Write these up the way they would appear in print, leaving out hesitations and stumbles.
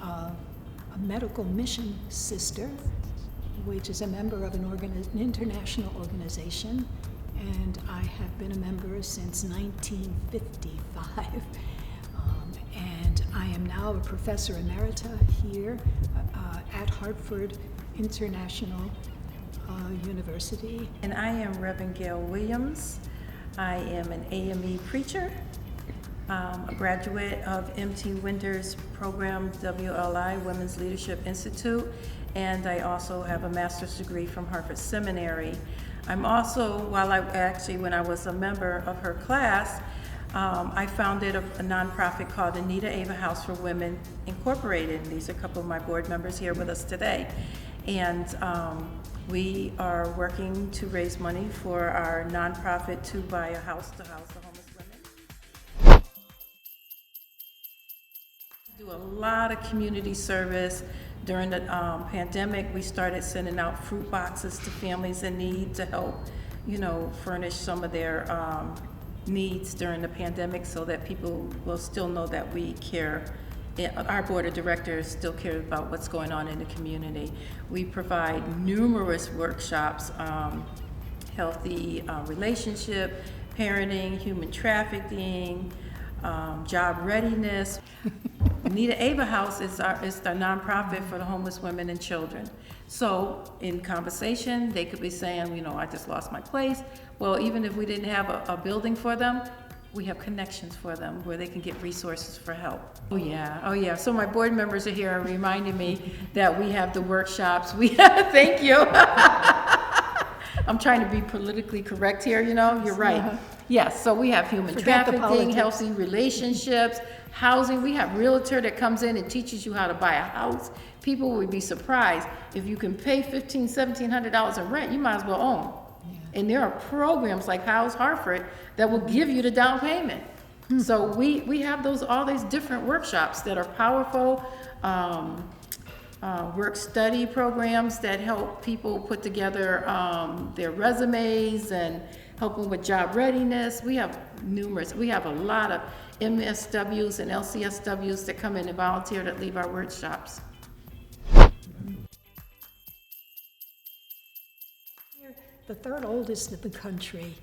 a medical mission sister, which is a member of an international organization, and I have been a member since 1955. And I am now a professor emerita here at Hartford International University. And I am Reverend Gail Williams. I am an AME preacher, a graduate of M.T. Winter's program, WLI, Women's Leadership Institute, and I also have a master's degree from Hartford Seminary. I'm also, when I was a member of her class, I founded a nonprofit called Anita Ava House for Women Incorporated. These are a couple of my board members here with us today. And we are working to raise money for our nonprofit to buy a house to house the homeless women. We do a lot of community service. During the pandemic, we started sending out fruit boxes to families in need to help, furnish some of their needs during the pandemic so that people will still know that we care. Our board of directors still care about what's going on in the community. We provide numerous workshops, healthy relationship, parenting, human trafficking, job readiness. Anita Ava House is the nonprofit for the homeless women and children. So in conversation, they could be saying, I just lost my place. Well, even if we didn't have a building for them, we have connections for them where they can get resources for help. Oh yeah. So my board members are here reminding me that we have the workshops. Thank you. I'm trying to be politically correct here, you're right. Yes, so we have human trafficking, healthy relationships, housing. We have realtor that comes in and teaches you how to buy a house. People would be surprised. If you can pay $1,500, $1,700 in rent, you might as well own. Yeah. And there are programs like House Hartford that will give you the down payment. So we have all these different workshops that are powerful, work study programs that help people put together their resumes and help them with job readiness. We have a lot of MSWs and LCSWs that come in and volunteer that leave our workshops. The third oldest in the country,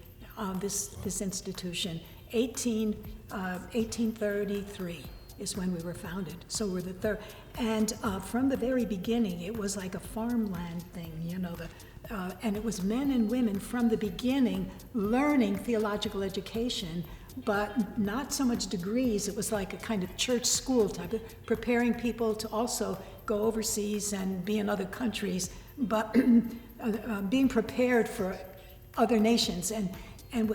this institution, 1833 is when we were founded. So we're the third. And from the very beginning, it was like a farmland thing, and it was men and women from the beginning learning theological education, but not so much degrees. It was like a kind of church school type of preparing people to also go overseas and be in other countries, but being prepared for other nations. And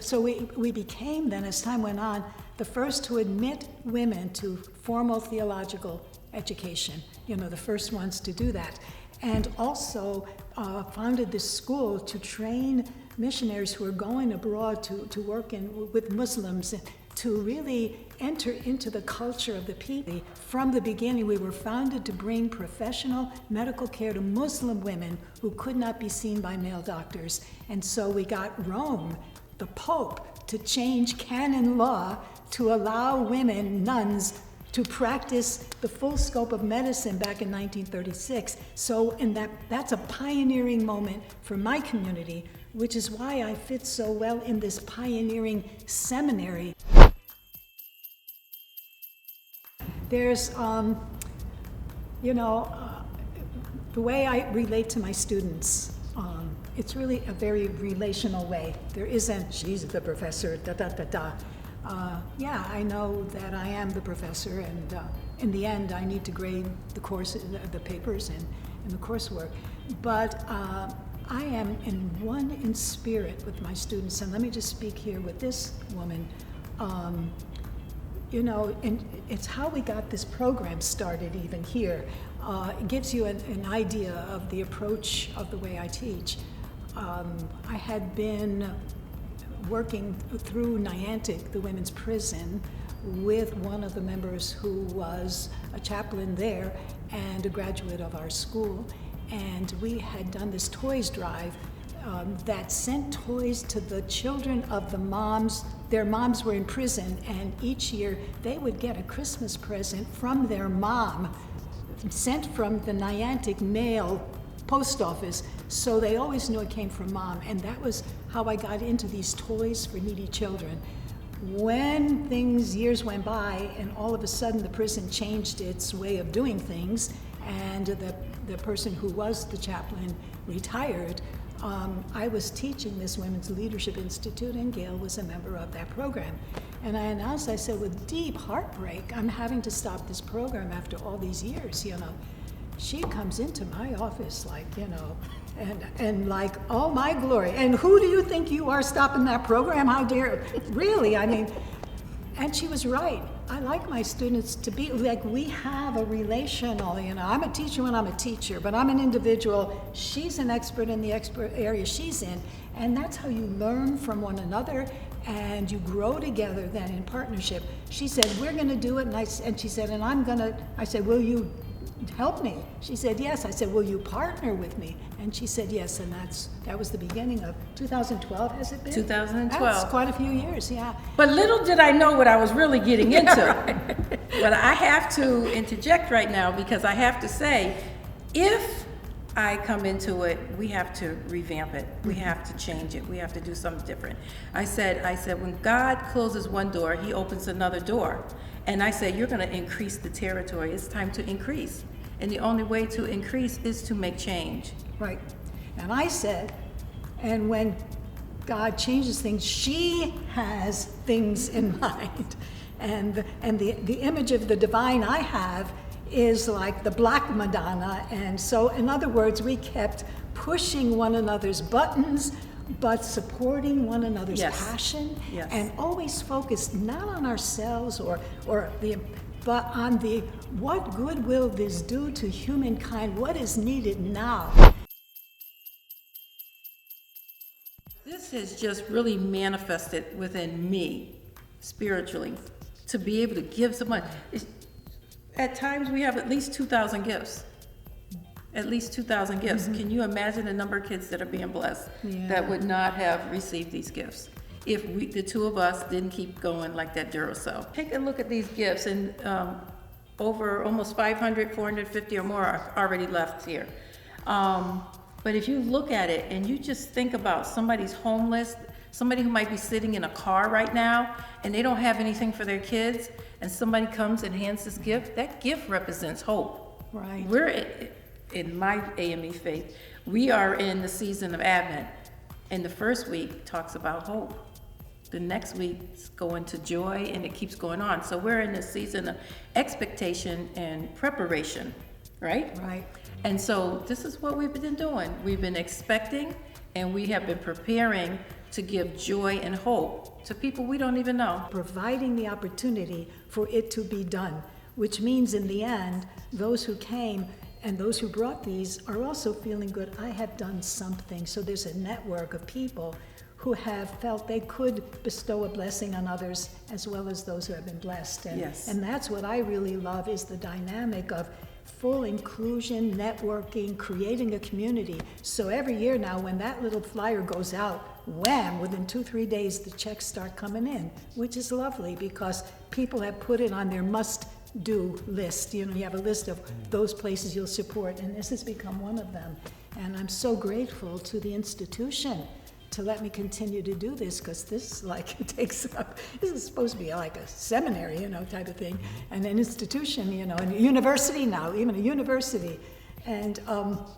so we became then, as time went on, the first to admit women to formal theological education, the first ones to do that. And also founded this school to train missionaries who are going abroad to work with Muslims, to really enter into the culture of the people. From the beginning, we were founded to bring professional medical care to Muslim women who could not be seen by male doctors. And so we got Rome, the Pope, to change canon law to allow women, nuns, to practice the full scope of medicine back in 1936. So, and that's a pioneering moment for my community, which is why I fit so well in this pioneering seminary. There's, the way I relate to my students, it's really a very relational way. There isn't, she's the professor, I know that I am the professor, and in the end, I need to grade the the papers and the coursework. But I am in spirit with my students, and let me just speak here with this woman. And it's how we got this program started even here. It gives you an idea of the approach of the way I teach. I had been working through Niantic, the women's prison, with one of the members who was a chaplain there and a graduate of our school. And we had done this toys drive that sent toys to the children of the moms. Their moms were in prison, and each year they would get a Christmas present from their mom sent from the Niantic mail post office, so they always knew it came from Mom, and that was how I got into these toys for needy children. When years went by, and all of a sudden the prison changed its way of doing things, and the person who was the chaplain retired, I was teaching this Women's Leadership Institute, and Gail was a member of that program. And I announced, I said, with deep heartbreak, I'm having to stop this program after all these years, you know. She comes into my office like, you know, and like, oh my glory, and who do you think you are stopping that program? How dare, really, I mean, and she was right. I like my students to be, like, we have a relational, you know, I'm a teacher when I'm a teacher, but I'm an individual. She's an expert in the expert area she's in, and that's how you learn from one another, and you grow together then in partnership. She said, we're gonna do it, and she said, and I said, will you help me? She said, yes. I said, will you partner with me? And she said, yes, and that was the beginning of 2012, has it been? 2012. That's quite a few years, yeah. But little did I know what I was really getting into. But I have to interject right now because I have to say, if I come into it, we have to revamp it. We have to change it. We have to do something different. I said, when God closes one door, he opens another door. And I said, you're going to increase the territory. It's time to increase. And the only way to increase is to make change. Right. And I said, and when God changes things, she has things in mind. And the image of the divine I have is like the Black Madonna. And so, in other words, we kept pushing one another's buttons, but supporting one another's passion, and always focused not on ourselves but on what good will this do to humankind, what is needed now. This has just really manifested within me, spiritually, to be able to give someone. At times we have at least 2,000 gifts. At least 2,000 gifts. Mm-hmm. Can you imagine the number of kids that are being blessed that would not have received these gifts if the two of us didn't keep going like that Duracell? Take a look at these gifts, and over almost 500, 450 or more are already left here. But if you look at it and you just think about somebody's homeless, somebody who might be sitting in a car right now and they don't have anything for their kids, and somebody comes and hands this gift, that gift represents hope. Right. In my AME faith, we are in the season of Advent, and the first week talks about hope. The next week's going to joy, and it keeps going on. So we're in this season of expectation and preparation, right? Right. And so this is what we've been doing. We've been expecting, and we have been preparing to give joy and hope to people we don't even know. Providing the opportunity for it to be done, which means in the end, those who came and those who brought these are also feeling good. I have done something. So there's a network of people who have felt they could bestow a blessing on others as well as those who have been blessed. And that's what I really love, is the dynamic of full inclusion, networking, creating a community. So every year now, when that little flyer goes out, wham, within 2-3 days, the checks start coming in, which is lovely because people have put it on their must-do list. You know, you have a list of those places you'll support, and this has become one of them. And I'm so grateful to the institution to let me continue to do this, because this takes up, this is supposed to be like a seminary, you know, type of thing, and an institution, you know, and a university now, even a university. And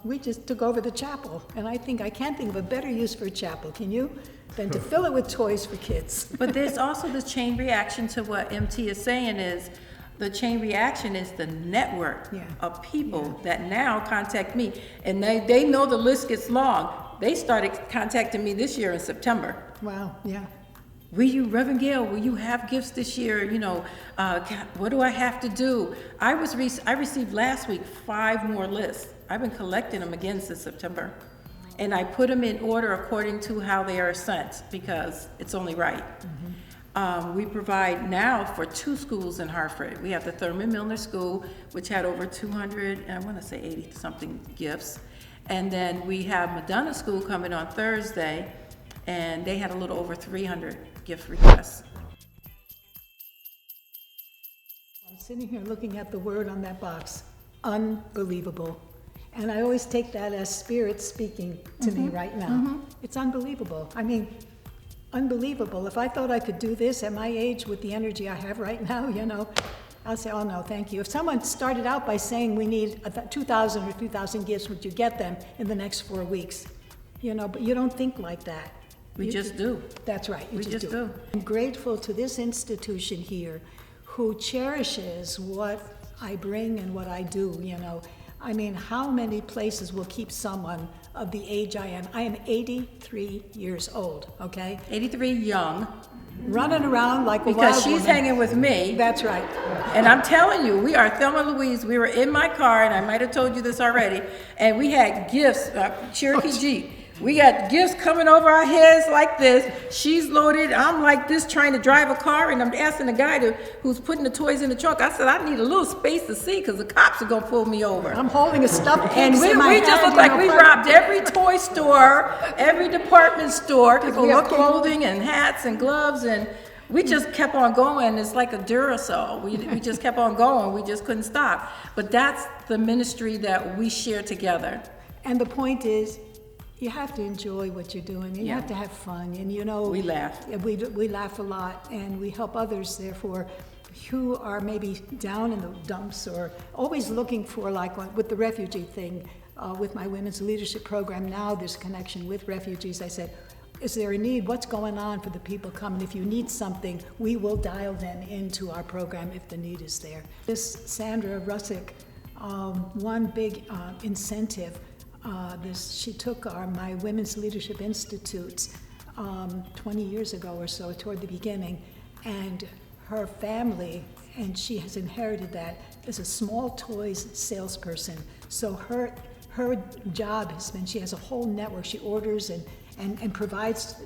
we just took over the chapel, and I can't think of a better use for a chapel, can you? Than to fill it with toys for kids. But there's also the chain reaction to what MT is saying is, the chain reaction is the network of people that now contact me, and they know the list gets long. They started contacting me this year in September. Wow, yeah. Reverend Gail, will you have gifts this year? You know, what do I have to do? I received last week 5 more lists. I've been collecting them again since September. And I put them in order according to how they are sent, because it's only right. Mm-hmm. We provide now for 2 schools in Hartford. We have the Thurman Milner School, which had over 200, I want to say 80 something gifts. And then we have Madonna School coming on Thursday, and they had a little over 300 gift requests. I'm sitting here looking at the word on that box, unbelievable. And I always take that as spirit speaking to me right now. It's unbelievable. I mean, unbelievable. If I thought I could do this at my age with the energy I have right now, I'll say, oh no, thank you. If someone started out by saying we need 2,000 or 3,000 gifts, would you get them in the next 4 weeks? But you don't think like that. We just do. That's right, you We just do. I'm grateful to this institution here who cherishes what I bring and what I do, I mean, how many places will keep someone of the age I am? I am 83 years old, okay? 83 young. Running around like a wild Because she's woman. hanging with me. That's right. And I'm telling you, we are Thelma Louise. We were in my car, and I might have told you this already, and we had gifts, Cherokee Jeep. We got gifts coming over our heads like this. She's loaded. I'm like this trying to drive a car, and I'm asking the guy who's putting the toys in the trunk. I said, I need a little space to see because the cops are going to pull me over. I'm holding a stuffed And cake we in my hand, just look like we robbed every toy store, every department store, because we have clothing and hats and gloves, and we just kept on going. It's like a Duracell. We just kept on going. We just couldn't stop. But that's the ministry that we share together. And the point is, you have to enjoy what you're doing, and you have to have fun, and We laugh. We laugh a lot, and we help others, therefore, who are maybe down in the dumps or always looking for, like with the refugee thing, with my women's leadership program, now there's a connection with refugees. I said, is there a need? What's going on for the people coming? If you need something, we will dial them into our program if the need is there. This Sandra Russick, one big incentive, she took my Women's Leadership Institutes 20 years ago or so, toward the beginning, and her family, and she has inherited that, is a small toys salesperson. So her job has been, she has a whole network. She orders and provides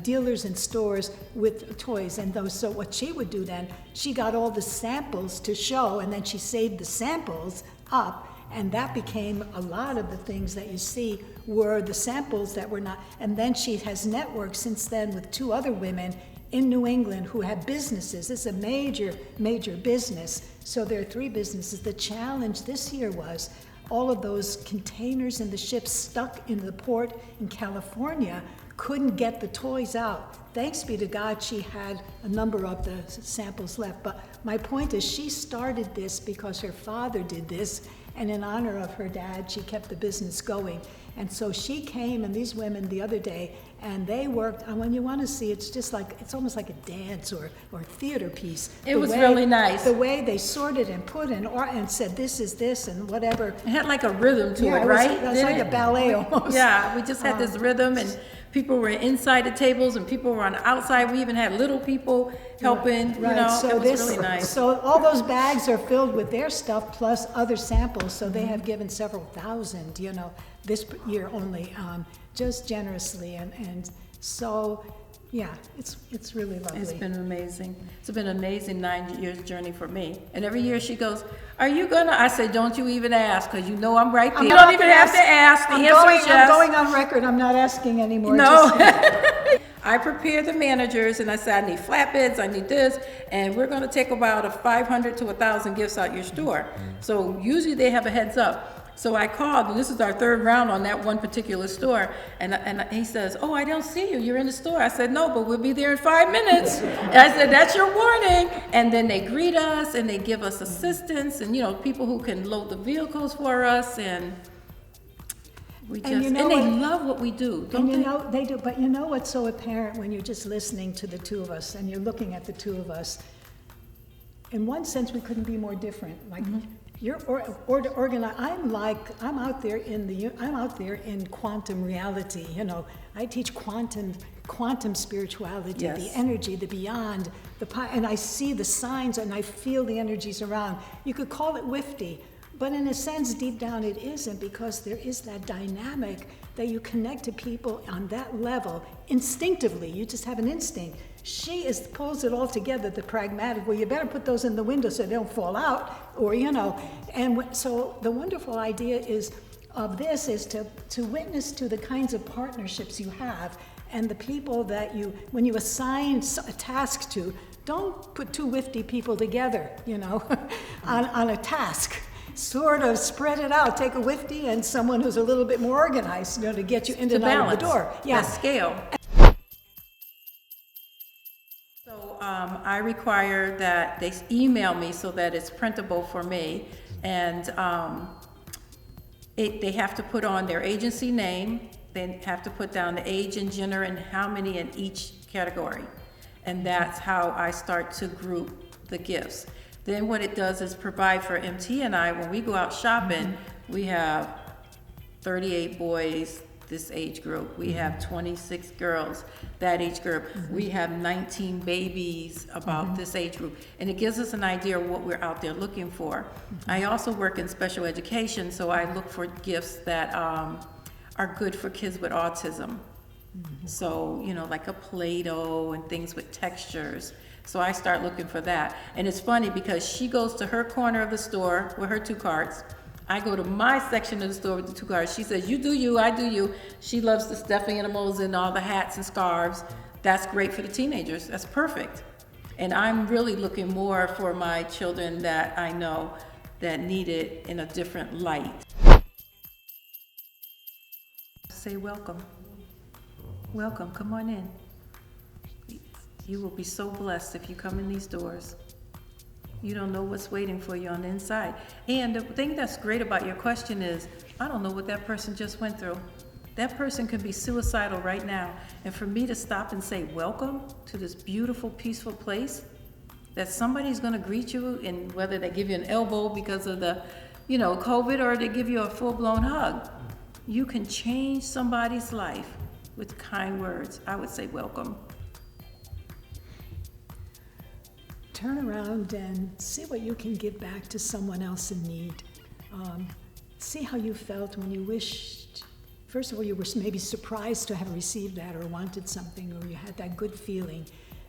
dealers and stores with toys and those. So what she would do then, she got all the samples to show, and then she saved the samples up. And that became a lot of the things that you see were the samples that were not. And then she has networked since then with 2 other women in New England who have businesses. This is a major, major business. So there are 3 businesses. The challenge this year was all of those containers in the ships stuck in the port in California couldn't get the toys out. Thanks be to God, she had a number of the samples left. But my point is, she started this because her father did this, and in honor of her dad, she kept the business going. And so she came, and these women the other day, and they worked, and when you want to see, it's almost like a dance or a theater piece. It was really nice. The way they sorted and put and said, this is this and whatever. It had like a rhythm to Yeah, it, right? It was like a ballet almost. Yeah, we just had this rhythm, and people were inside the tables and people were on the outside. We even had little people helping, So it was really nice. So all those bags are filled with their stuff plus other samples, so they have given several thousand, this year only, just generously, and so, yeah, it's really lovely. It's been amazing. It's been an amazing 9 years journey for me. And every year she goes, are you gonna? I say, don't you even ask, because you know I'm right there. You don't even have to ask. The answer is yes. I'm going on record, I'm not asking anymore. No. I prepare the managers and I say, I need flatbeds, I need this, and we're gonna take about 500 to 1,000 gifts out your store. So usually they have a heads up. So I called, and this is our 3rd round on that one particular store, and he says, oh, I don't see you, you're in the store. I said, no, but we'll be there in 5 minutes. And I said, that's your warning. And then they greet us, and they give us assistance, and people who can load the vehicles for us, and we just, and they love what we do, don't they? They do, but what's so apparent when you're just listening to the 2 of us, and you're looking at the 2 of us, in one sense, we couldn't be more different. Like, you're organized. I'm out there in quantum reality. I teach quantum spirituality, Yes. the energy, the beyond, and I see the signs and I feel the energies around. You could call it wifty, but in a sense, deep down, it isn't, because there is that dynamic that you connect to people on that level instinctively. You just have an instinct. She pulls it all together, the pragmatic, well, you better put those in the window so they don't fall out, or, And so the wonderful idea of this is to witness to the kinds of partnerships you have, and the people that when you assign a task to, don't put 2 wifty people together, on a task. sort of spread it out. Take a whiffy and someone who's a little bit more organized, to get you in To and out of the balance door. Yeah. that scale. So I require that they email me so that it's printable for me, and they have to put on their agency name, they have to put down the age and gender and how many in each category. And that's how I start to group the gifts. Then what it does is provide for MT and I, when we go out shopping, we have 38 boys, this age group. We have 26 girls, that age group. We have 19 babies about this age group. And it gives us an idea of what we're out there looking for. I also work in special education, so I look for gifts that are good for kids with autism. So, like a Play-Doh and things with textures. So I start looking for that. And it's funny because she goes to her corner of the store with her 2 carts. I go to my section of the store with the 2 carts. She says, you do you, I do you. She loves the stuffed animals and all the hats and scarves. That's great for the teenagers. That's perfect. And I'm really looking more for my children that I know that need it in a different light. Say welcome. Welcome, come on in. You will be so blessed if you come in these doors. You don't know what's waiting for you on the inside. And the thing that's great about your question is, I don't know what that person just went through. That person could be suicidal right now. And for me to stop and say, welcome to this beautiful, peaceful place, that somebody's gonna greet you, and whether they give you an elbow because of the, COVID, or they give you a full-blown hug. You can change somebody's life with kind words. I would say welcome. Turn around and see what you can give back to someone else in need. See how you felt when you wished. First of all, you were maybe surprised to have received that, or wanted something, or you had that good feeling.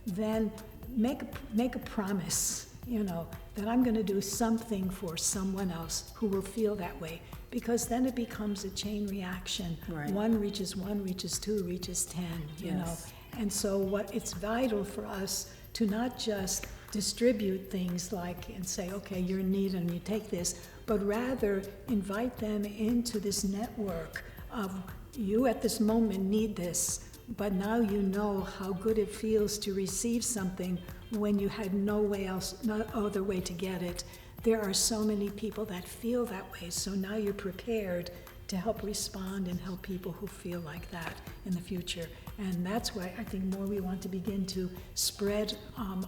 Then make a promise, that I'm going to do something for someone else who will feel that way. Because then it becomes a chain reaction. Right. 1 reaches 2, reaches 10, Yes. And so it's vital for us to not just distribute things and say, okay, you're in need and you take this, but rather invite them into this network of, you at this moment need this, but now you know how good it feels to receive something when you had no other way to get it. There are so many people that feel that way, so now you're prepared to help respond and help people who feel like that in the future. And that's why I think more we want to begin to spread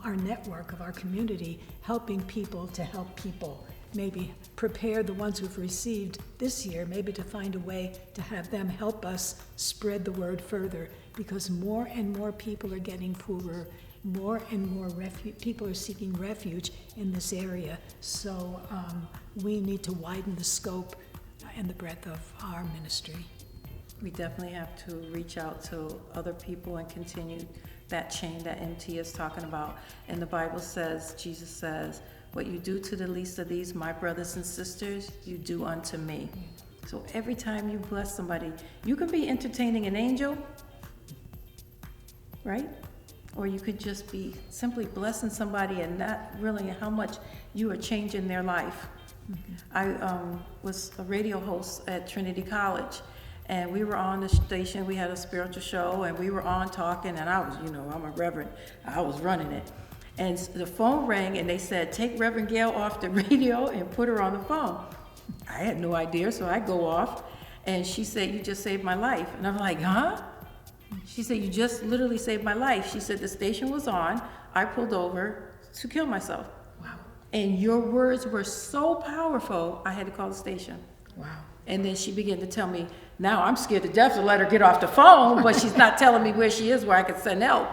our network of our community, helping people to help people. Maybe prepare the ones who've received this year, maybe to find a way to have them help us spread the word further, because more and more people are getting poorer. More and more people are seeking refuge in this area. So we need to widen the scope and the breadth of our ministry. We definitely have to reach out to other people and continue that chain that MT is talking about. And the Bible says, Jesus says, what you do to the least of these, my brothers and sisters, you do unto me. So every time you bless somebody, you can be entertaining an angel, right? Or you could just be simply blessing somebody and not really how much you are changing their life. I was a radio host at Trinity College, and we were on the station. We had a spiritual show, and we were on talking, and I was, I'm a reverend. I was running it. And the phone rang, and they said, take Reverend Gail off the radio and put her on the phone. I had no idea, so I go off, and she said, you just saved my life. And I'm like, huh? She said, you just literally saved my life. She said, the station was on. I pulled over to kill myself. Wow. And your words were so powerful, I had to call the station. Wow. And then she began to tell me, now I'm scared to death to let her get off the phone, but she's not telling me where she is, where I can send help.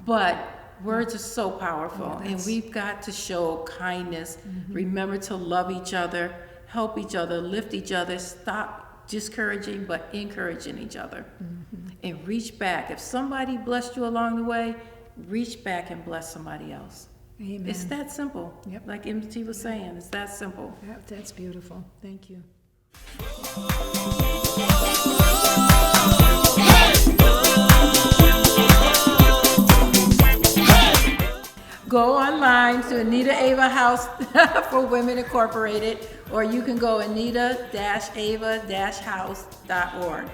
But words are so powerful, and we've got to show kindness. Remember to love each other, help each other, lift each other, stop discouraging, but encouraging each other. And reach back. If somebody blessed you along the way, reach back and bless somebody else. Amen. It's that simple. Yep. Like MT was saying, it's that simple. Yeah, that's beautiful. Thank you. Go online to Anita Ava Ava House for Women Incorporated, or you can go Anita-Ava-House.org.